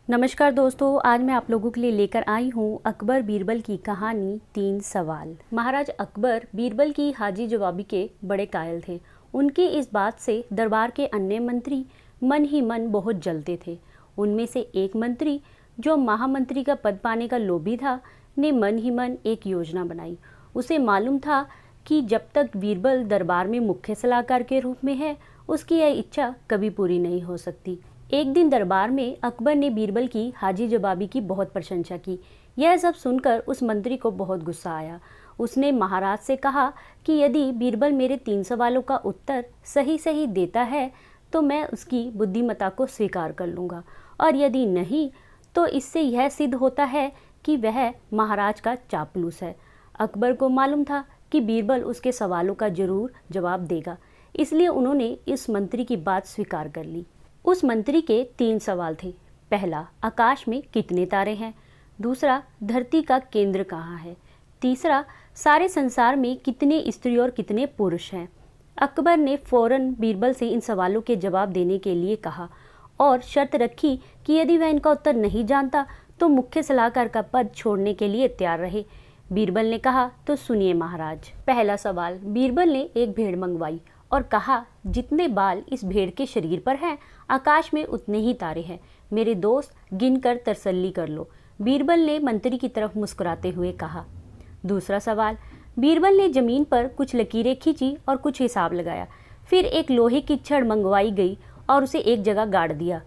नमस्कार दोस्तों, आज मैं आप लोगों के लिए लेकर आई हूँ अकबर बीरबल की कहानी 3 सवाल। महाराज अकबर बीरबल की हाजी जवाबी के बड़े कायल थे। उनकी इस बात से दरबार के अन्य मंत्री मन ही मन बहुत जलते थे। उनमें से एक मंत्री, जो महामंत्री का पद पाने का लोभी था, ने मन ही मन एक योजना बनाई। उसे मालूम था कि जब तक बीरबल दरबार में मुख्य सलाहकार के रूप में है, उसकी यह इच्छा कभी पूरी नहीं हो सकती। एक दिन दरबार में अकबर ने बीरबल की हाजी जवाबी की बहुत प्रशंसा की। यह सब सुनकर उस मंत्री को बहुत गुस्सा आया। उसने महाराज से कहा कि यदि बीरबल मेरे 3 सवालों का उत्तर सही सही देता है तो मैं उसकी बुद्धिमत्ता को स्वीकार कर लूँगा, और यदि नहीं तो इससे यह सिद्ध होता है कि वह महाराज का चापलूस है। अकबर को मालूम था कि बीरबल उसके सवालों का जरूर जवाब देगा, इसलिए उन्होंने इस मंत्री की बात स्वीकार कर ली। उस मंत्री के 3 सवाल थे। पहला, आकाश में कितने तारे हैं? दूसरा, धरती का केंद्र कहाँ है? तीसरा, सारे संसार में कितने स्त्री और कितने पुरुष हैं? अकबर ने फौरन बीरबल से इन सवालों के जवाब देने के लिए कहा और शर्त रखी कि यदि वह इनका उत्तर नहीं जानता तो मुख्य सलाहकार का पद छोड़ने के लिए तैयार रहे। बीरबल ने कहा, तो सुनिए महाराज। पहला सवाल, बीरबल ने एक भेड़ मंगवाई और कहा, जितने बाल इस भेड़ के शरीर पर हैं, आकाश में उतने ही तारे हैं। मेरे दोस्त, गिनकर तसल्ली कर लो। बीरबल ने मंत्री की तरफ मुस्कुराते हुए कहा। दूसरा सवाल, बीरबल ने जमीन पर कुछ लकीरें खींची और कुछ हिसाब लगाया। फिर एक लोहे की छड़ मंगवाई गई और उसे एक जगह गाड़ दिया,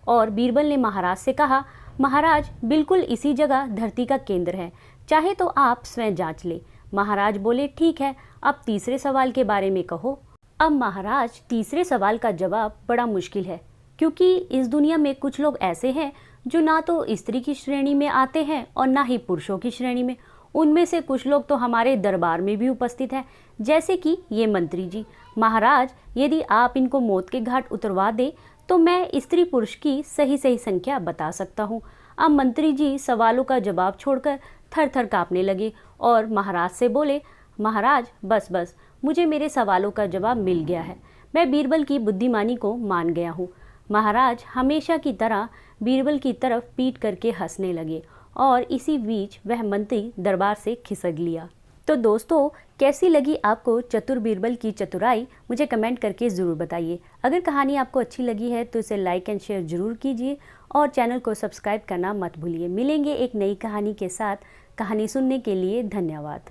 और बीरबल ने महाराज से कहा, महाराज, बिल्कुल इसी जगह धरती का केंद्र है, चाहे तो आप स्वयं जांच ले। महाराज बोले, ठीक है, अब तीसरे सवाल के बारे में कहो। अब महाराज, तीसरे सवाल का जवाब बड़ा मुश्किल है, क्योंकि इस दुनिया में कुछ लोग ऐसे हैं जो ना तो स्त्री की श्रेणी में आते हैं और ना ही पुरुषों की श्रेणी में। उनमें से कुछ लोग तो हमारे दरबार में भी उपस्थित हैं, जैसे कि ये मंत्री जी। महाराज, यदि आप इनको मौत के घाट उतरवा दे तो मैं स्त्री पुरुष की सही सही संख्या बता सकता हूँ। अब मंत्री जी सवालों का जवाब छोड़कर थर थर काँपने लगे और महाराज से बोले, महाराज, बस बस, मुझे मेरे सवालों का जवाब मिल गया है। मैं बीरबल की बुद्धिमानी को मान गया हूँ। महाराज हमेशा की तरह बीरबल की तरफ पीट करके हंसने लगे और इसी बीच वह मंत्री दरबार से खिसक लिया। तो दोस्तों, कैसी लगी आपको चतुर बीरबल की चतुराई? मुझे कमेंट करके ज़रूर बताइए। अगर कहानी आपको अच्छी लगी है तो इसे लाइक एंड शेयर ज़रूर कीजिए और चैनल को सब्सक्राइब करना मत भूलिए। मिलेंगे एक नई कहानी के साथ। कहानी सुनने के लिए धन्यवाद।